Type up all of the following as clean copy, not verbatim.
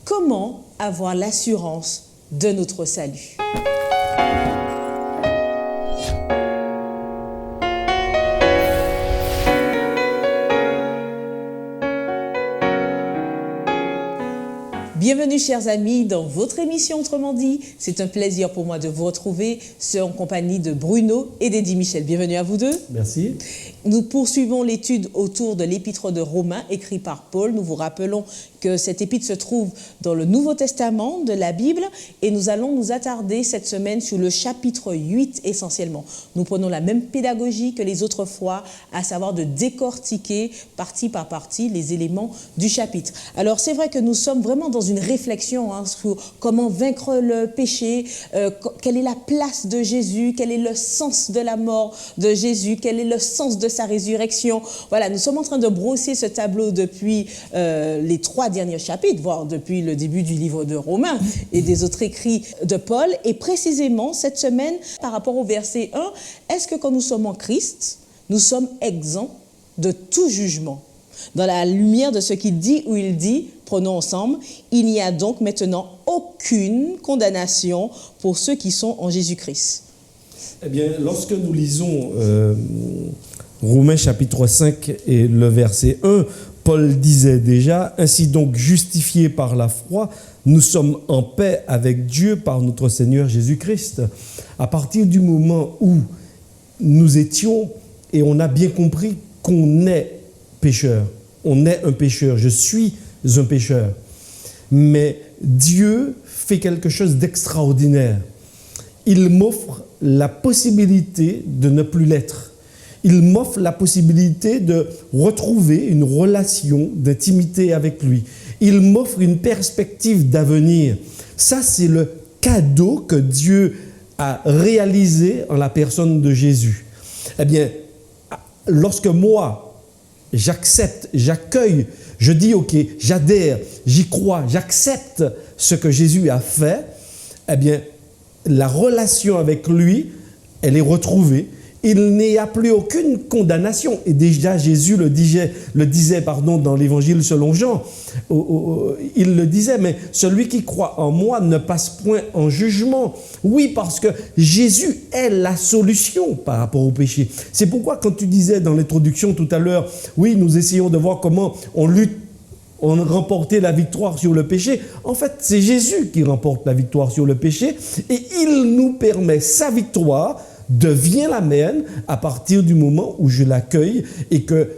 Comment avoir l'assurance de notre salut? Bienvenue chers amis dans votre émission Autrement dit. C'est un plaisir pour moi de vous retrouver en compagnie de Bruno et d'Eddie Michel. Bienvenue à vous deux. Merci. Nous poursuivons l'étude autour de l'épître de Romains écrit par Paul. Nous vous rappelons que cet épître se trouve dans le Nouveau Testament de la Bible et nous allons nous attarder cette semaine sur le chapitre 8 essentiellement. Nous prenons la même pédagogie que les autres fois, à savoir de décortiquer partie par partie les éléments du chapitre. Alors c'est vrai que nous sommes vraiment dans une réflexion sur comment vaincre le péché, quelle est la place de Jésus, quel est le sens de la mort de Jésus, quel est le sens de sa résurrection. Voilà, nous sommes en train de brosser ce tableau depuis les 3 derniers chapitres, voire depuis le début du livre de Romains et des autres écrits de Paul. Et précisément, cette semaine, par rapport au verset 1, est-ce que quand nous sommes en Christ, nous sommes exempts de tout jugement? Dans la lumière de ce qu'il dit, où il dit, prenons ensemble, il n'y a donc maintenant aucune condamnation pour ceux qui sont en Jésus-Christ. Eh bien, lorsque nous lisons Romains chapitre 5 et le verset 1, Paul disait déjà, « Ainsi donc justifiés par la foi, nous sommes en paix avec Dieu par notre Seigneur Jésus-Christ. » À partir du moment où nous étions, et on a bien compris qu'on est pécheur, on est un pécheur, je suis un pécheur. Mais Dieu fait quelque chose d'extraordinaire. Il m'offre la possibilité de ne plus l'être. Il m'offre la possibilité de retrouver une relation d'intimité avec lui. Il m'offre une perspective d'avenir. Ça, c'est le cadeau que Dieu a réalisé en la personne de Jésus. Eh bien, lorsque moi, j'accepte, j'accueille, je dis ok, j'adhère, j'y crois, j'accepte ce que Jésus a fait, eh bien, la relation avec lui, elle est retrouvée. Il n'y a plus aucune condamnation. Et déjà, Jésus le disait dans l'Évangile selon Jean. Il le disait, mais celui qui croit en moi ne passe point en jugement. Oui, parce que Jésus est la solution par rapport au péché. C'est pourquoi quand tu disais dans l'introduction tout à l'heure, oui, nous essayons de voir comment on lutte, on remportait la victoire sur le péché. En fait, c'est Jésus qui remporte la victoire sur le péché et il nous permet sa victoire devient la mienne à partir du moment où je l'accueille et que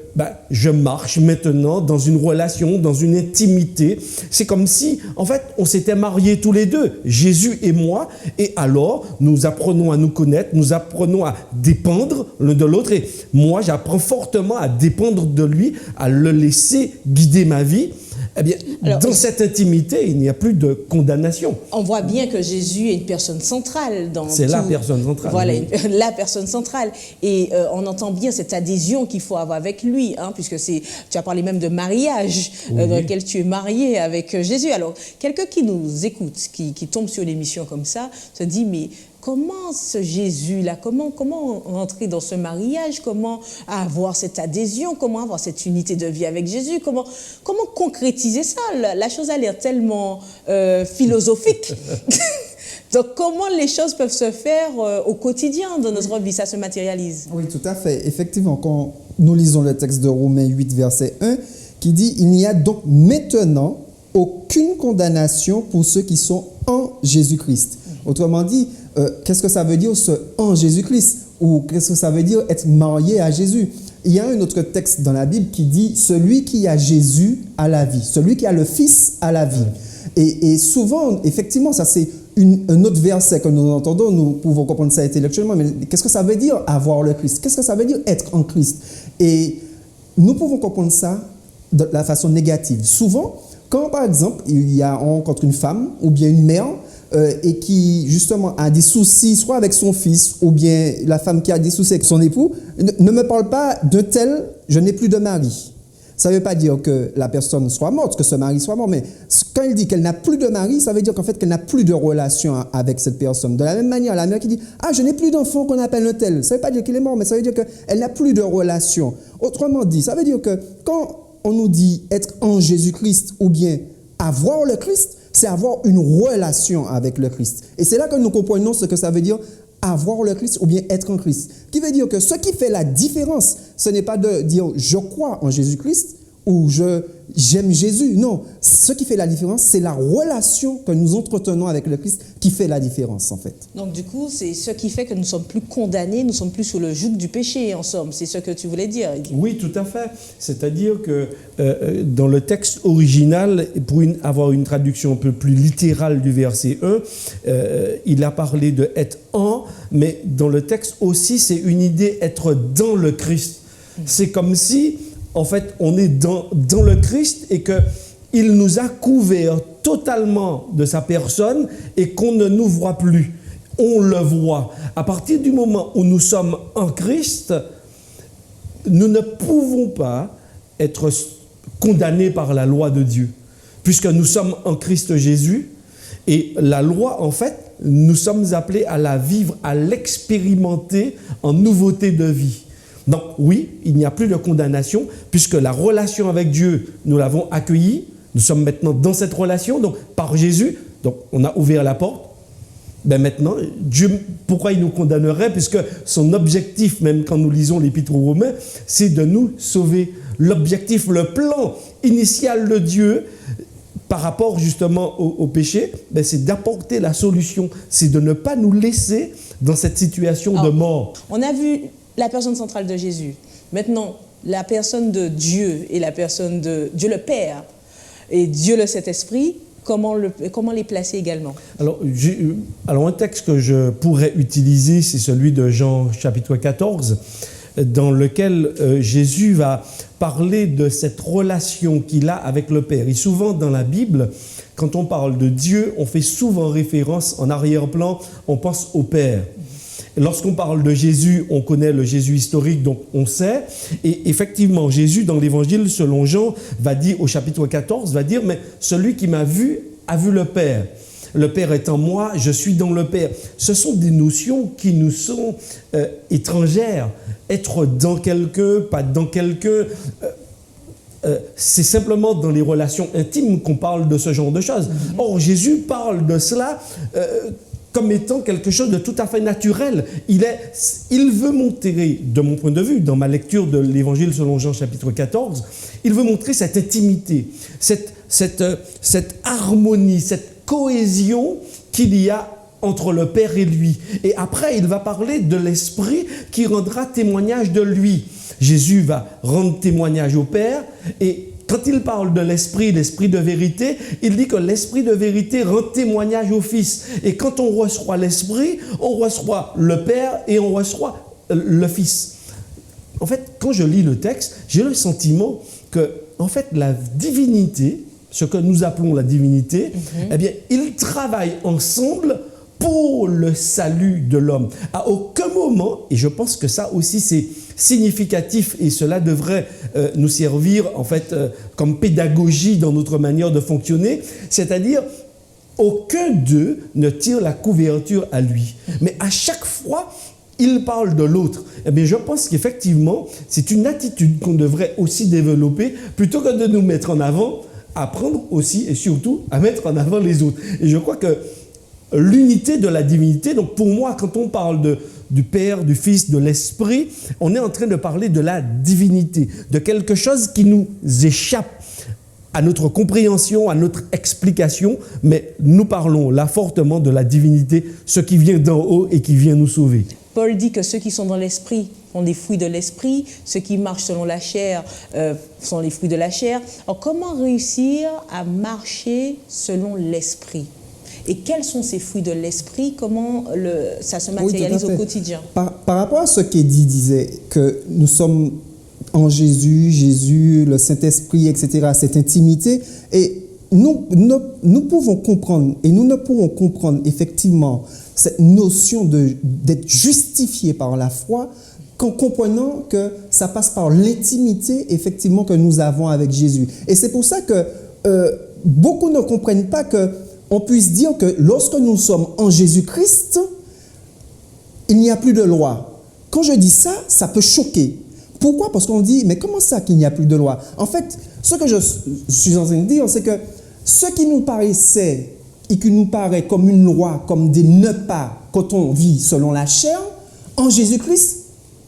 je marche maintenant dans une relation, dans une intimité. C'est comme si, en fait, on s'était mariés tous les deux, Jésus et moi, et alors nous apprenons à nous connaître, nous apprenons à dépendre l'un de l'autre, et moi j'apprends fortement à dépendre de lui, à le laisser guider ma vie. Eh bien, alors, dans cette intimité, il n'y a plus de condamnation. On voit bien que Jésus est une personne centrale dans C'est la personne centrale. Voilà, oui. La personne centrale. Et on entend bien cette adhésion qu'il faut avoir avec lui, puisque tu as parlé même de mariage, dans lequel tu es marié avec Jésus. Alors, quelqu'un qui nous écoute, qui tombe sur l'émission comme ça, se dit, mais comment ce Jésus-là, comment rentrer dans ce mariage, comment avoir cette adhésion, comment avoir cette unité de vie avec Jésus, comment concrétiser ça? La chose a l'air tellement philosophique. Donc, comment les choses peuvent se faire au quotidien dans notre vie, ça se matérialise? Oui, tout à fait. Effectivement, quand nous lisons le texte de Romains 8, verset 1, qui dit « Il n'y a donc maintenant aucune condamnation pour ceux qui sont en Jésus-Christ. » Autrement dit, qu'est-ce que ça veut dire ce « en Jésus-Christ » ou qu'est-ce que ça veut dire être marié à Jésus? Il y a un autre texte dans la Bible qui dit « Celui qui a Jésus a la vie. Celui qui a le Fils a la vie. » Et souvent, effectivement, ça c'est un autre verset que nous entendons, nous pouvons comprendre ça intellectuellement, mais qu'est-ce que ça veut dire avoir le Christ? Qu'est-ce que ça veut dire être en Christ? Et nous pouvons comprendre ça de la façon négative. Souvent, quand par exemple, on rencontre une femme ou bien une mère et qui justement a des soucis, soit avec son fils ou bien la femme qui a des soucis avec son époux, ne me parle pas de tel, je n'ai plus de mari. Ça ne veut pas dire que la personne soit morte, que ce mari soit mort, mais quand il dit qu'elle n'a plus de mari, ça veut dire qu'en fait qu'elle n'a plus de relation avec cette personne. De la même manière, la mère qui dit « Ah, je n'ai plus d'enfant qu'on appelle un tel », ça ne veut pas dire qu'il est mort, mais ça veut dire qu'elle n'a plus de relation. Autrement dit, ça veut dire que quand on nous dit être en Jésus-Christ ou bien avoir le Christ, c'est avoir une relation avec le Christ. Et c'est là que nous comprenons ce que ça veut dire avoir le Christ ou bien être en Christ. Qui veut dire que ce qui fait la différence, ce n'est pas de dire je crois en Jésus-Christ ou j'aime Jésus. Non, ce qui fait la différence, c'est la relation que nous entretenons avec le Christ qui fait la différence en fait. Donc du coup, c'est ce qui fait que nous sommes plus condamnés, nous sommes plus sous le joug du péché, en somme. C'est ce que tu voulais dire, Eddy. Oui, tout à fait. C'est-à-dire que dans le texte original, pour avoir une traduction un peu plus littérale du verset 1, il a parlé de être en, mais dans le texte aussi, c'est une idée être dans le Christ. C'est comme si, en fait, on est dans le Christ et qu'il nous a couverts totalement de sa personne et qu'on ne nous voit plus. On le voit. À partir du moment où nous sommes en Christ, nous ne pouvons pas être condamnés par la loi de Dieu, puisque nous sommes en Christ Jésus. Et la loi, en fait, nous sommes appelés à la vivre, à l'expérimenter en nouveauté de vie. Donc oui, il n'y a plus de condamnation, puisque la relation avec Dieu, nous l'avons accueillie. Nous sommes maintenant dans cette relation, donc par Jésus. Donc on a ouvert la porte. Ben maintenant, Dieu, pourquoi il nous condamnerait? Puisque son objectif, même quand nous lisons l'Épître aux Romains, c'est de nous sauver. L'objectif, le plan initial de Dieu, par rapport justement au péché, ben c'est d'apporter la solution. C'est de ne pas nous laisser dans cette situation de mort. On a vu la personne centrale de Jésus. Maintenant, la personne de Dieu et la personne de Dieu le Père et Dieu le Saint-Esprit, comment les placer également? Alors, un texte que je pourrais utiliser, c'est celui de Jean chapitre 14, dans lequel Jésus va parler de cette relation qu'il a avec le Père. Et souvent dans la Bible, quand on parle de Dieu, on fait souvent référence en arrière-plan, on pense au Père. Lorsqu'on parle de Jésus, on connaît le Jésus historique, donc on sait. Et effectivement, Jésus, dans l'Évangile, selon Jean, va dire, au chapitre 14, va dire, mais celui qui m'a vu a vu le Père. Le Père est en moi, je suis dans le Père. Ce sont des notions qui nous sont étrangères. Être dans quelqu'un, pas dans quelqu'un. C'est simplement dans les relations intimes qu'on parle de ce genre de choses. Or, Jésus parle de cela comme étant quelque chose de tout à fait naturel. Il veut montrer, de mon point de vue, dans ma lecture de l'Évangile selon Jean chapitre 14, il veut montrer cette intimité, cette harmonie, cette cohésion qu'il y a entre le Père et lui. Et après, il va parler de l'Esprit qui rendra témoignage de lui. Jésus va rendre témoignage au Père et quand il parle de l'Esprit de vérité, il dit que l'Esprit de vérité rend témoignage au Fils. Et quand on reçoit l'Esprit, on reçoit le Père et on reçoit le Fils. En fait, quand je lis le texte, j'ai le sentiment que, en fait, la divinité, ce que nous appelons la divinité, eh bien, ils travaillent ensemble pour le salut de l'homme. À aucun moment, et je pense que ça aussi c'est significatif et cela devrait nous servir en fait comme pédagogie dans notre manière de fonctionner, c'est-à-dire aucun d'eux ne tire la couverture à lui. Mais à chaque fois, il parle de l'autre. Eh bien, je pense qu'effectivement, c'est une attitude qu'on devrait aussi développer plutôt que de nous mettre en avant, apprendre aussi et surtout à mettre en avant les autres. Et je crois que l'unité de la divinité, donc pour moi, quand on parle du Père, du Fils, de l'Esprit, on est en train de parler de la divinité, de quelque chose qui nous échappe à notre compréhension, à notre explication, mais nous parlons là fortement de la divinité, ce qui vient d'en haut et qui vient nous sauver. Paul dit que ceux qui sont dans l'esprit ont des fruits de l'esprit, ceux qui marchent selon la chair sont les fruits de la chair. Alors comment réussir à marcher selon l'esprit ? Et quels sont ces fruits de l'esprit? Comment ça se matérialise au quotidien? Par rapport à ce qu'Eddy disait, que nous sommes en Jésus, le Saint-Esprit, etc., cette intimité, et nous pouvons comprendre, et nous ne pourrons comprendre effectivement cette notion d'être justifié par la foi qu'en comprenant que ça passe par l'intimité, effectivement, que nous avons avec Jésus. Et c'est pour ça que beaucoup ne comprennent pas qu'on puisse dire que lorsque nous sommes en Jésus-Christ, il n'y a plus de loi. Quand je dis ça, ça peut choquer. Pourquoi? Parce qu'on dit, mais comment ça qu'il n'y a plus de loi? En fait, ce que je suis en train de dire, c'est que ce qui nous paraissait et qui nous paraît comme une loi, comme des ne pas quand on vit selon la chair, en Jésus-Christ,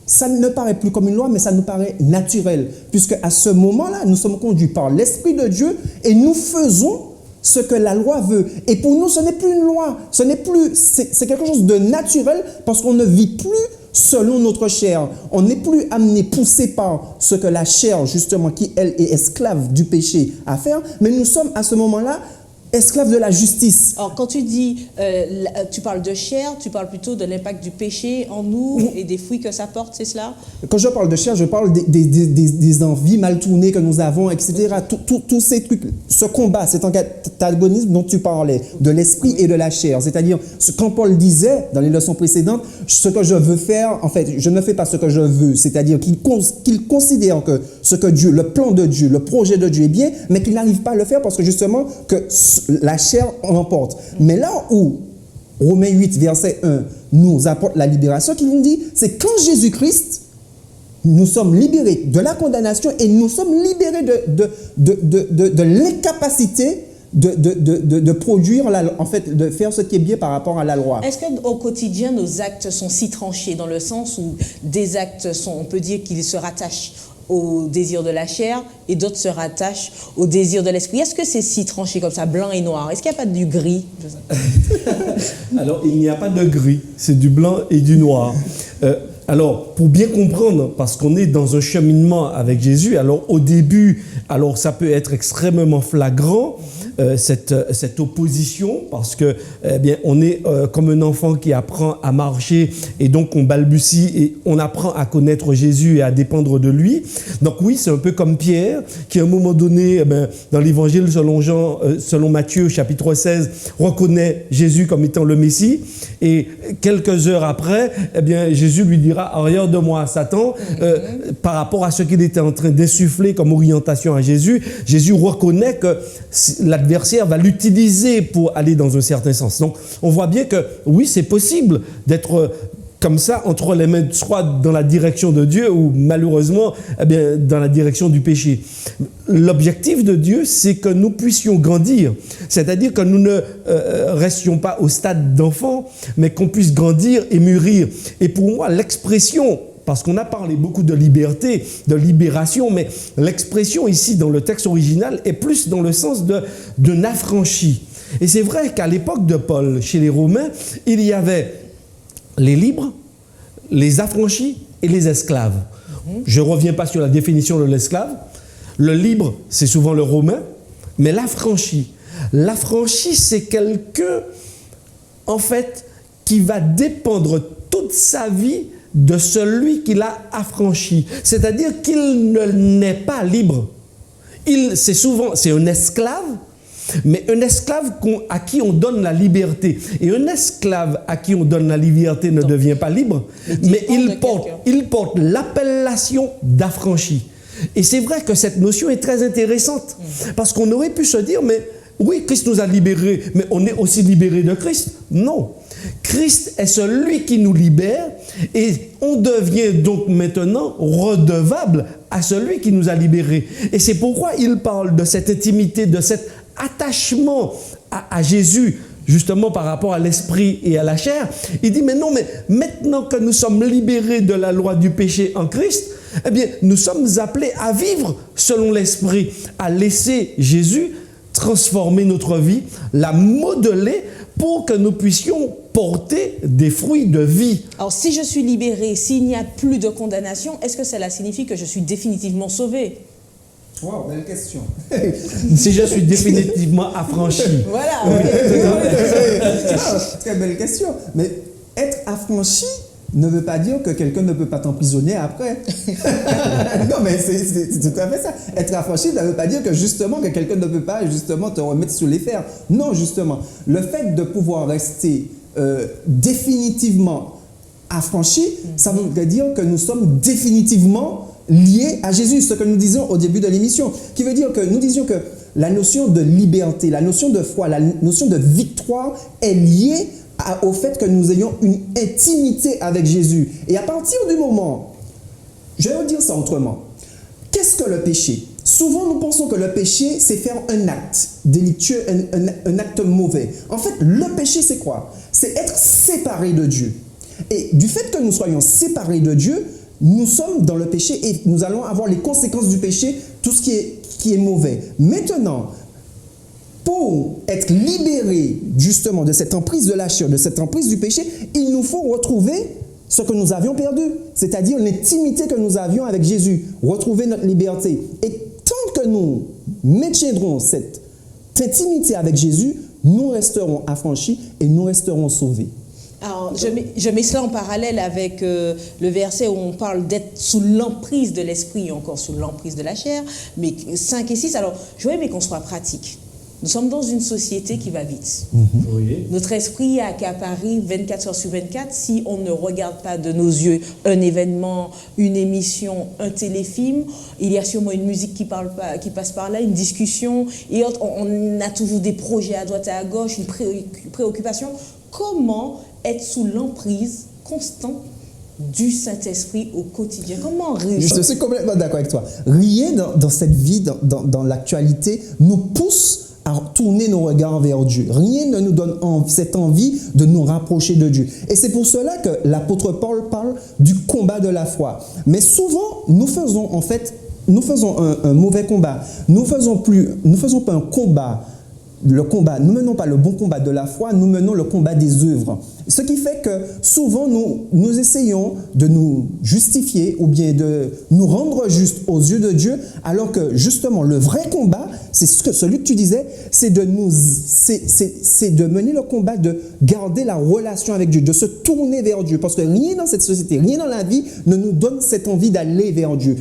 ça ne paraît plus comme une loi, mais ça nous paraît naturel, puisque à ce moment-là, nous sommes conduits par l'Esprit de Dieu et nous faisons ce que la loi veut. Et pour nous, ce n'est plus une loi, c'est quelque chose de naturel, parce qu'on ne vit plus selon notre chair. On n'est plus amené, poussé par ce que la chair, justement, qui elle est esclave du péché, à faire, mais nous sommes à ce moment-là esclaves de la justice. Alors, quand tu dis, tu parles de chair, tu parles plutôt de l'impact du péché en nous et des fruits que ça porte, c'est cela? Quand je parle de chair, je parle des envies mal tournées que nous avons, etc. Tous ces trucs, ce combat, cet antagonisme dont tu parlais, de l'esprit et de la chair. C'est-à-dire, quand Paul disait, dans les leçons précédentes, ce que je veux faire, en fait, je ne fais pas ce que je veux. C'est-à-dire qu'il considère que ce que Dieu, le plan de Dieu, le projet de Dieu est bien, mais qu'il n'arrive pas à le faire parce que justement, que la chair l'emporte. Mais là où Romains 8, verset 1 nous apporte la libération, qu'il nous dit, c'est qu'en Jésus-Christ, nous sommes libérés de la condamnation et nous sommes libérés de l'incapacité de produire, en fait, de faire ce qui est bien par rapport à la loi. Est-ce qu'au quotidien, nos actes sont si tranchés dans le sens où des actes sont, on peut dire qu'ils se rattachent au désir de la chair et d'autres se rattachent au désir de l'esprit? Est-ce que c'est si tranché comme ça, blanc et noir? Est-ce qu'il n'y a pas du gris? Alors, il n'y a pas de gris, c'est du blanc et du noir. Alors, pour bien comprendre, parce qu'on est dans un cheminement avec Jésus, alors au début, alors ça peut être extrêmement flagrant, cette opposition, parce que eh bien, on est comme un enfant qui apprend à marcher et donc on balbutie et on apprend à connaître Jésus et à dépendre de lui. Donc oui, c'est un peu comme Pierre qui à un moment donné, eh bien, dans l'évangile selon Matthieu chapitre 16, reconnaît Jésus comme étant le Messie et quelques heures après, eh bien, Jésus lui dira « Arrière de moi, Satan », par rapport à ce qu'il était en train d'insuffler comme orientation à Jésus. Jésus reconnaît que l'adversaire va l'utiliser pour aller dans un certain sens. Donc, on voit bien que, oui, c'est possible d'être comme ça, entre les mains, soit dans la direction de Dieu ou malheureusement, eh bien, dans la direction du péché. L'objectif de Dieu, c'est que nous puissions grandir. C'est-à-dire que nous ne restions pas au stade d'enfant, mais qu'on puisse grandir et mûrir. Et pour moi, l'expression, parce qu'on a parlé beaucoup de liberté, de libération, mais l'expression ici dans le texte original est plus dans le sens d'un affranchi. Et c'est vrai qu'à l'époque de Paul, chez les Romains, il y avait les libres, les affranchis et les esclaves. Je ne reviens pas sur la définition de l'esclave. Le libre, c'est souvent le romain, mais l'affranchi, c'est quelqu'un, en fait, qui va dépendre toute sa vie de celui qui l'a affranchi. C'est-à-dire qu'il n'est pas libre. C'est un esclave, mais un esclave à qui on donne la liberté. Et un esclave à qui on donne la liberté ne devient pas libre, mais il porte l'appellation d'affranchi. Et c'est vrai que cette notion est très intéressante, parce qu'on aurait pu se dire, mais oui, Christ nous a libérés, mais on est aussi libérés de Christ. Non. Christ est celui qui nous libère et on devient donc maintenant redevable à celui qui nous a libérés. Et c'est pourquoi il parle de cette intimité, de cet attachement à Jésus, justement par rapport à l'esprit et à la chair. Il dit, mais non, mais maintenant que nous sommes libérés de la loi du péché en Christ, eh bien, nous sommes appelés à vivre selon l'esprit, à laisser Jésus transformer notre vie, la modeler pour que nous puissions porter des fruits de vie. Alors, si je suis libéré, s'il n'y a plus de condamnation, est-ce que cela signifie que je suis définitivement sauvé? Wow, belle question. Si je suis définitivement affranchi. Voilà. Très belle question. Mais être affranchi ne veut pas dire que quelqu'un ne peut pas t'emprisonner après. Non, mais c'est tout à fait ça. Être affranchi, ça ne veut pas dire que justement que quelqu'un ne peut pas justement te remettre sous les fers. Non, justement. Le fait de pouvoir rester définitivement affranchi, ça veut dire que nous sommes définitivement liés à Jésus, ce que nous disions au début de l'émission. Qui veut dire que nous disions que la notion de liberté, la notion de foi, la notion de victoire est liée au fait que nous ayons une intimité avec Jésus. Et à partir du moment, je vais vous dire ça autrement, qu'est-ce que le péché? Souvent, nous pensons que le péché, c'est faire un acte délictueux, un acte mauvais. En fait, le péché, c'est quoi? C'est être séparé de Dieu. Et du fait que nous soyons séparés de Dieu, nous sommes dans le péché et nous allons avoir les conséquences du péché, tout ce qui est mauvais. Maintenant, pour être libérés justement de cette emprise de la chair, de cette emprise du péché, il nous faut retrouver ce que nous avions perdu, c'est-à-dire l'intimité que nous avions avec Jésus, retrouver notre liberté. Et tant que nous maintiendrons cette intimité avec Jésus, nous resterons affranchis et nous resterons sauvés. Alors, je mets cela en parallèle avec le verset où on parle d'être sous l'emprise de l'esprit et encore sous l'emprise de la chair, mais 5 et 6. Alors, je voudrais qu'on soit pratique. Nous sommes dans une société qui va vite. Oui. Notre esprit est accaparé 24 heures sur 24 si on ne regarde pas de nos yeux un événement, une émission, un téléfilm. Il y a sûrement une musique qui passe par là, une discussion et autres. On a toujours des projets à droite et à gauche, une préoccupation. Comment être sous l'emprise constante du Saint-Esprit au quotidien? Comment réussir? Je suis complètement d'accord avec toi. Rien dans cette vie, dans l'actualité, nous pousse à tourner nos regards vers Dieu. Rien ne nous donne cette envie de nous rapprocher de Dieu. Et c'est pour cela que l'apôtre Paul parle du combat de la foi. Mais souvent, nous faisons un mauvais combat. Nous faisons pas un combat. Nous menons pas le bon combat de la foi, nous menons le combat des œuvres. Ce qui fait que souvent nous essayons de nous justifier ou bien de nous rendre justes aux yeux de Dieu, alors que justement le vrai combat, c'est celui que tu disais, c'est de mener le combat de garder la relation avec Dieu, de se tourner vers Dieu, parce que rien dans cette société, rien dans la vie ne nous donne cette envie d'aller vers Dieu.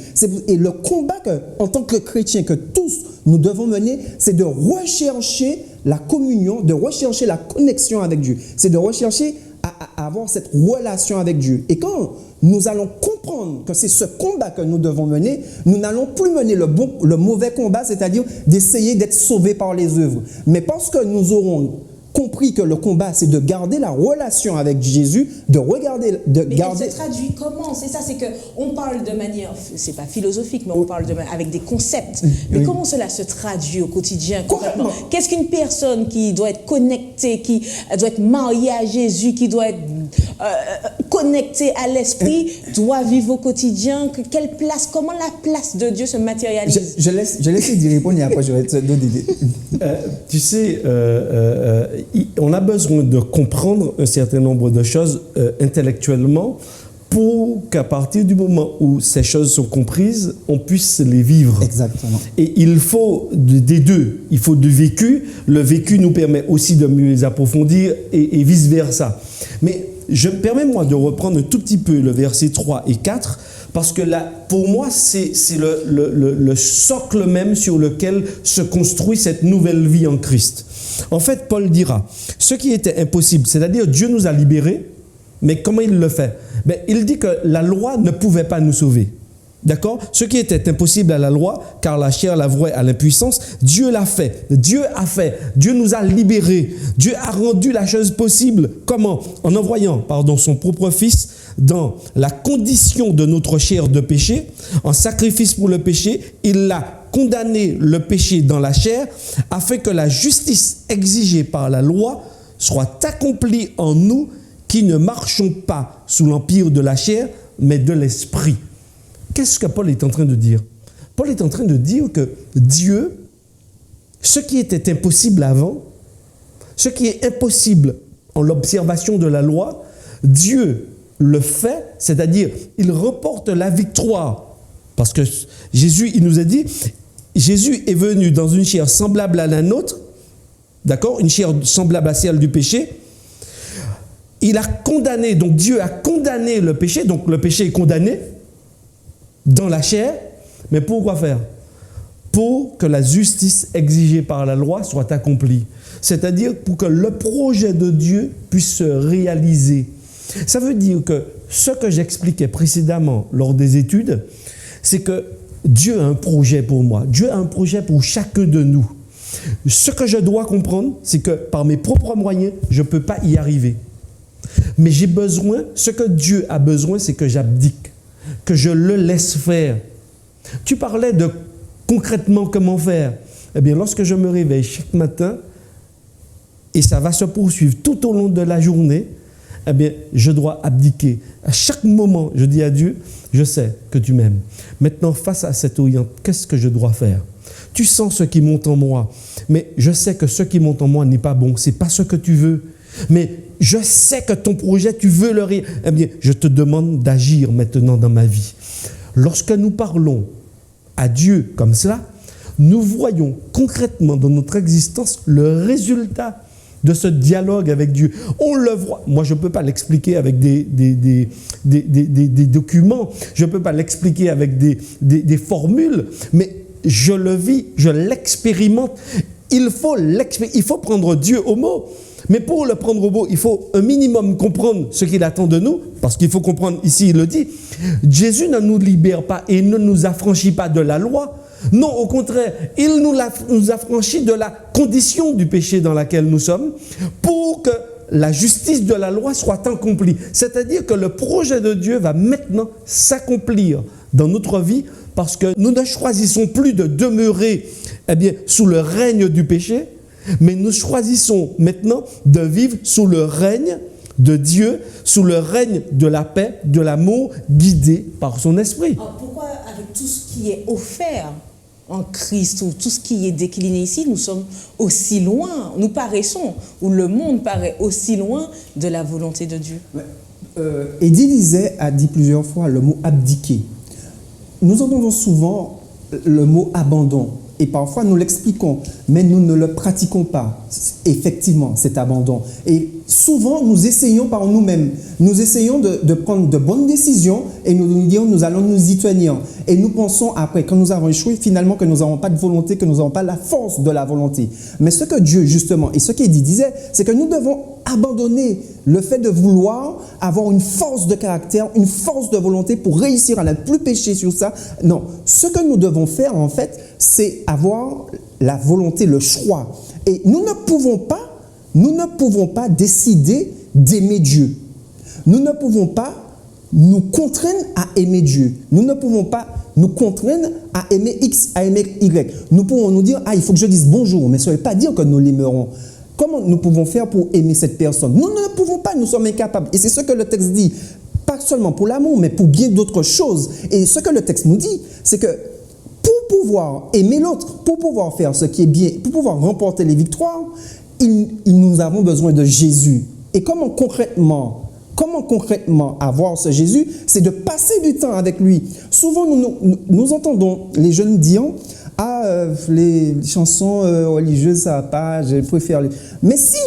Et le combat en tant que chrétien, que tous nous devons mener, c'est de rechercher la communion, de rechercher la connexion avec Dieu. C'est de rechercher à avoir cette relation avec Dieu. Et quand nous allons comprendre que c'est ce combat que nous devons mener, nous n'allons plus mener le mauvais combat, c'est-à-dire d'essayer d'être sauvés par les œuvres. Mais parce que nous aurons compris que le combat, c'est de garder la relation avec Jésus, de regarder... Mais elle se traduit comment? C'est ça, c'est qu'on parle de manière, c'est pas philosophique, mais on parle avec des concepts. Mais comment cela se traduit au quotidien concrètement? Qu'est-ce qu'une personne qui doit être connectée, qui doit être mariée à Jésus, qui doit être connectée à l'esprit, doit vivre au quotidien? Quelle place, comment la place de Dieu se matérialise? Je laisse d'y répondre et après je vais te donner des... Tu sais, on a besoin de comprendre un certain nombre de choses intellectuellement pour qu'à partir du moment où ces choses sont comprises, on puisse les vivre. Exactement. Et il faut des deux. Il faut du vécu. Le vécu nous permet aussi de mieux les approfondir et vice-versa. Mais je me permets, moi, de reprendre un tout petit peu le verset 3 et 4, parce que là, pour moi, c'est le socle même sur lequel se construit cette nouvelle vie en Christ. En fait, Paul dira, ce qui était impossible, c'est-à-dire Dieu nous a libérés, mais comment il le fait? Il dit que la loi ne pouvait pas nous sauver. D'accord? Ce qui était impossible à la loi, car la chair l'avouait à l'impuissance, Dieu l'a fait. Dieu a fait. Dieu nous a libérés. Dieu a rendu la chose possible. Comment? En envoyant, son propre Fils dans la condition de notre chair de péché, en sacrifice pour le péché, il a condamné le péché dans la chair, afin que la justice exigée par la loi soit accomplie en nous qui ne marchons pas sous l'empire de la chair, mais de l'esprit. Qu'est-ce que Paul est en train de dire? Paul est en train de dire que Dieu, ce qui était impossible avant, ce qui est impossible en l'observation de la loi, Dieu le fait, c'est-à-dire il reporte la victoire. Parce que Jésus, il nous a dit, Jésus est venu dans une chair semblable à la nôtre, d'accord, une chair semblable à celle du péché. Il a condamné, donc Dieu a condamné le péché, donc le péché est condamné dans la chair, mais pour quoi faire? Pour que la justice exigée par la loi soit accomplie. C'est-à-dire pour que le projet de Dieu puisse se réaliser. Ça veut dire que ce que j'expliquais précédemment lors des études, c'est que Dieu a un projet pour moi. Dieu a un projet pour chacun de nous. Ce que je dois comprendre, c'est que par mes propres moyens, je ne peux pas y arriver. Mais j'ai besoin, ce que Dieu a besoin, c'est que j'abdique, que je le laisse faire. Tu parlais de concrètement, comment faire? Eh bien, lorsque je me réveille chaque matin, et ça va se poursuivre tout au long de la journée, eh bien, je dois abdiquer. À chaque moment, je dis à Dieu, je sais que tu m'aimes. Maintenant, face à cette orientation, qu'est-ce que je dois faire? Tu sens ce qui monte en moi, mais je sais que ce qui monte en moi n'est pas bon, ce n'est pas ce que tu veux. Mais je sais que ton projet, tu veux le réaliser. Eh bien, je te demande d'agir maintenant dans ma vie. Lorsque nous parlons à Dieu comme cela, nous voyons concrètement dans notre existence le résultat de ce dialogue avec Dieu. On le voit. Moi, je ne peux pas l'expliquer avec des documents, je ne peux pas l'expliquer avec des formules, mais je le vis, je l'expérimente. Il faut prendre Dieu au mot. Mais pour le prendre au mot, il faut un minimum comprendre ce qu'il attend de nous, parce qu'il faut comprendre, ici il le dit, Jésus ne nous libère pas et ne nous affranchit pas de la loi. Non, au contraire, il nous affranchit de la condition du péché dans laquelle nous sommes pour que la justice de la loi soit accomplie. C'est-à-dire que le projet de Dieu va maintenant s'accomplir dans notre vie parce que nous ne choisissons plus de demeurer sous le règne du péché, mais nous choisissons maintenant de vivre sous le règne de Dieu, sous le règne de la paix, de l'amour, guidé par son esprit. Alors pourquoi, avec tout ce qui est offert en Christ, ou tout ce qui est décliné ici, nous sommes aussi loin, nous paraissons, ou le monde paraît aussi loin de la volonté de Dieu? Eddie a dit plusieurs fois le mot abdiquer. Nous entendons souvent le mot abandon. Et parfois, nous l'expliquons, mais nous ne le pratiquons pas, effectivement, cet abandon. Et souvent, nous essayons par nous-mêmes. Nous essayons de prendre de bonnes décisions et nous nous disons, nous allons nous y tenir. Et nous pensons après, quand nous avons échoué, finalement, que nous n'avons pas de volonté, que nous n'avons pas la force de la volonté. Mais ce que Dieu, justement, et ce qu'Eddie disait, c'est que nous devons abandonner le fait de vouloir avoir une force de caractère, une force de volonté pour réussir à ne plus pécher sur ça. Non, ce que nous devons faire, en fait, c'est avoir la volonté, le choix. Et nous ne pouvons pas décider d'aimer Dieu. Nous ne pouvons pas nous contraindre à aimer Dieu. Nous ne pouvons pas nous contraindre à aimer X, à aimer Y. Nous pouvons nous dire, il faut que je dise bonjour, mais ça ne veut pas dire que nous l'aimerons. Comment nous pouvons faire pour aimer cette personne? Nous ne pouvons pas, nous sommes incapables. Et c'est ce que le texte dit, pas seulement pour l'amour, mais pour bien d'autres choses. Et ce que le texte nous dit, c'est que pour pouvoir aimer l'autre, pour pouvoir faire ce qui est bien, pour pouvoir remporter les victoires, nous avons besoin de Jésus. Et comment concrètement avoir ce Jésus? C'est de passer du temps avec lui. Souvent, nous entendons les jeunes dire, les chansons religieuses, ça va pas, je préfère les... Mais si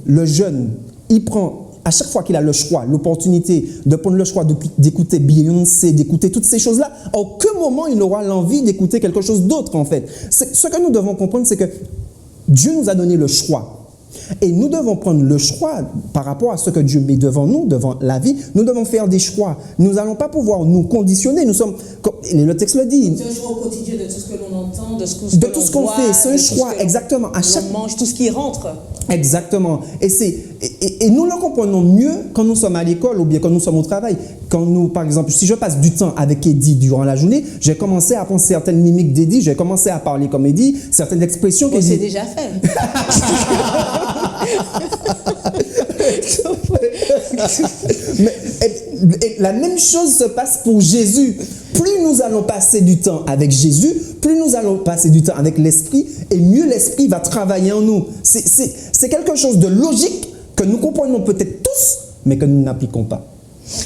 le jeune, il prend, à chaque fois qu'il a le choix, l'opportunité de prendre le choix d'écouter Beyoncé, d'écouter toutes ces choses-là, à aucun moment il aura l'envie d'écouter quelque chose d'autre, en fait. Ce que nous devons comprendre, c'est que Dieu nous a donné le choix. Et nous devons prendre le choix par rapport à ce que Dieu met devant nous, devant la vie. Nous devons faire des choix. Nous n'allons pas pouvoir nous conditionner. Nous sommes, le texte le dit. C'est un choix au quotidien de tout ce que l'on entend, de tout ce qu'on fait. C'est un choix, exactement. À chaque mange, tout ce qui rentre. Exactement. Et nous le comprenons mieux quand nous sommes à l'école ou bien quand nous sommes au travail. Quand nous, par exemple, si je passe du temps avec Eddie durant la journée, j'ai commencé à apprendre certaines mimiques d'Eddie, j'ai commencé à parler comme Eddie, certaines expressions qu'Eddie... C'est déjà fait. Mais la même chose se passe pour Jésus. Plus nous allons passer du temps avec Jésus, plus nous allons passer du temps avec l'Esprit, et mieux l'Esprit va travailler en nous. C'est quelque chose de logique que nous comprenons peut-être tous, mais que nous n'appliquons pas.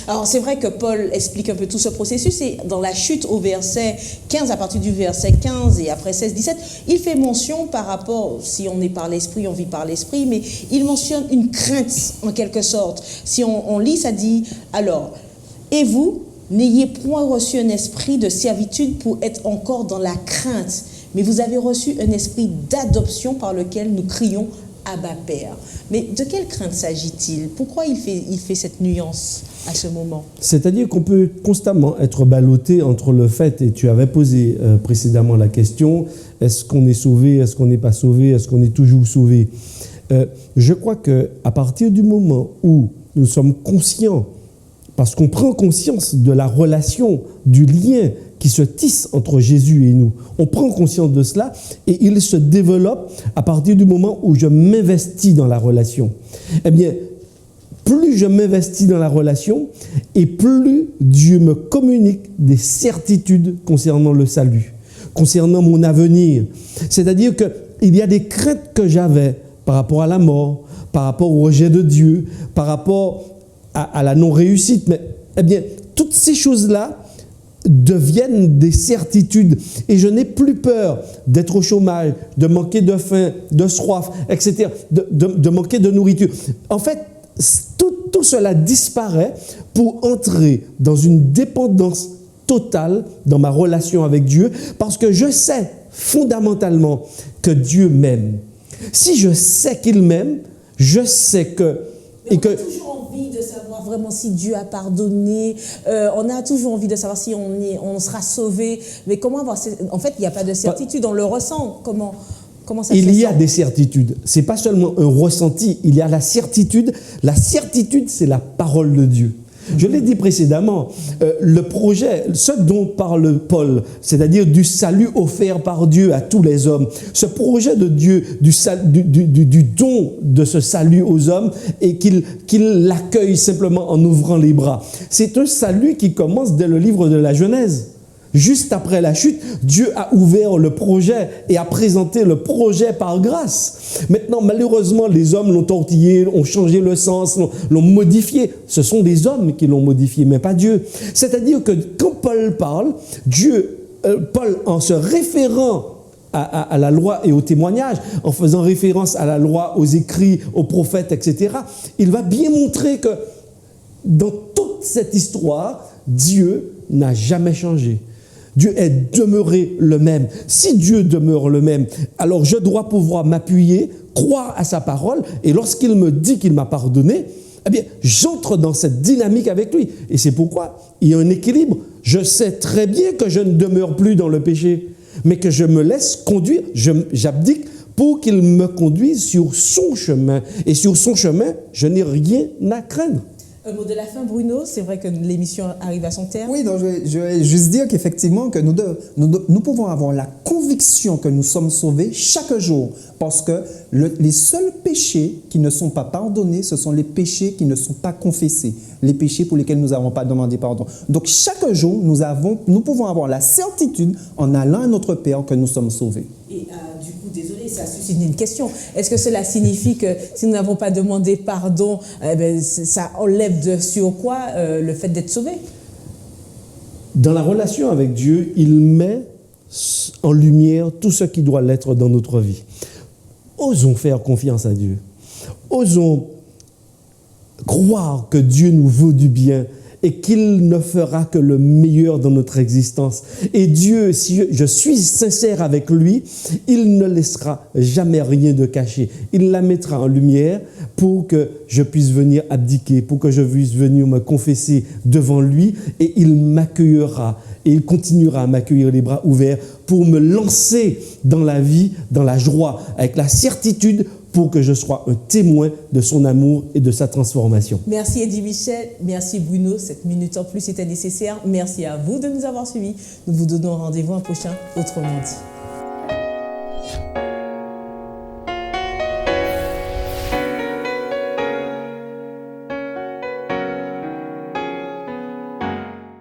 Alors c'est vrai que Paul explique un peu tout ce processus et dans la chute au verset 15, à partir du verset 15 et après 16, 17, il fait mention par rapport, si on est par l'esprit, on vit par l'esprit, mais il mentionne une crainte en quelque sorte. Si on lit, ça dit, alors, et vous, n'ayez point reçu un esprit de servitude pour être encore dans la crainte, mais vous avez reçu un esprit d'adoption par lequel nous crions Abba Père. Mais de quelle crainte s'agit-il? Pourquoi il fait cette nuance à ce moment? C'est-à-dire qu'on peut constamment être ballotté entre le fait, et tu avais posé précédemment la question, est-ce qu'on est sauvé, est-ce qu'on n'est pas sauvé, est-ce qu'on est toujours sauvé? Je crois qu'à partir du moment où nous sommes conscients, parce qu'on prend conscience de la relation, du lien qui se tisse entre Jésus et nous. On prend conscience de cela et il se développe à partir du moment où je m'investis dans la relation. Eh bien, plus je m'investis dans la relation et plus Dieu me communique des certitudes concernant le salut, concernant mon avenir. C'est-à-dire qu'il y a des craintes que j'avais par rapport à la mort, par rapport au rejet de Dieu, par rapport à la non-réussite. Mais, eh bien, toutes ces choses-là deviennent des certitudes. Et je n'ai plus peur d'être au chômage, de manquer de faim, de soif, etc., de manquer de nourriture. En fait, tout cela disparaît pour entrer dans une dépendance totale dans ma relation avec Dieu, parce que je sais fondamentalement que Dieu m'aime. Si je sais qu'il m'aime, je sais que... On a toujours envie de savoir vraiment si Dieu a pardonné. On a toujours envie de savoir si on sera sauvé. Mais comment avoir... En fait, il n'y a pas de certitude, on le ressent. Comment ça se fait? Il y a des certitudes. Ce n'est pas seulement un ressenti, il y a la certitude. La certitude, c'est la parole de Dieu. Je l'ai dit précédemment, le projet, ce dont parle Paul, c'est-à-dire du salut offert par Dieu à tous les hommes, ce projet de Dieu, du don de ce salut aux hommes et qu'il l'accueille simplement en ouvrant les bras. C'est un salut qui commence dès le livre de la Genèse. Juste après la chute, Dieu a ouvert le projet et a présenté le projet par grâce. Maintenant, malheureusement, les hommes l'ont tortillé, ont changé le sens, l'ont modifié. Ce sont des hommes qui l'ont modifié, mais pas Dieu. C'est-à-dire que quand Paul parle, Paul, en se référant à la loi et au témoignage, en faisant référence à la loi, aux écrits, aux prophètes, etc., il va bien montrer que dans toute cette histoire, Dieu n'a jamais changé. Dieu est demeuré le même. Si Dieu demeure le même, alors je dois pouvoir m'appuyer, croire à sa parole, et lorsqu'il me dit qu'il m'a pardonné, eh bien, j'entre dans cette dynamique avec lui. Et c'est pourquoi il y a un équilibre. Je sais très bien que je ne demeure plus dans le péché, mais que je me laisse conduire, j'abdique pour qu'il me conduise sur son chemin. Et sur son chemin, je n'ai rien à craindre. Un mot de la fin, Bruno. C'est vrai que l'émission arrive à son terme. Oui, donc je vais juste dire qu'effectivement, que nous pouvons avoir la conviction que nous sommes sauvés chaque jour. Parce que les seuls péchés qui ne sont pas pardonnés, ce sont les péchés qui ne sont pas confessés. Les péchés pour lesquels nous n'avons pas demandé pardon. Donc chaque jour, nous pouvons avoir la certitude, en allant à notre Père, que nous sommes sauvés. Et du coup, désolé, ça suscite une question. Est-ce que cela signifie que si nous n'avons pas demandé pardon, ça enlève de sur quoi le fait d'être sauvé? Dans la relation avec Dieu, il met en lumière tout ce qui doit l'être dans notre vie. Osons faire confiance à Dieu. Osons croire que Dieu nous vaut du bien et qu'il ne fera que le meilleur dans notre existence. Et Dieu, si je suis sincère avec lui, il ne laissera jamais rien de caché. Il la mettra en lumière pour que je puisse venir abdiquer, pour que je puisse venir me confesser devant lui, et il m'accueillera. Et il continuera à m'accueillir les bras ouverts pour me lancer dans la vie, dans la joie, avec la certitude pour que je sois un témoin de son amour et de sa transformation. Merci Eddie Michel, merci Bruno, cette minute en plus était nécessaire. Merci à vous de nous avoir suivis. Nous vous donnons rendez-vous un prochain Autrement dit.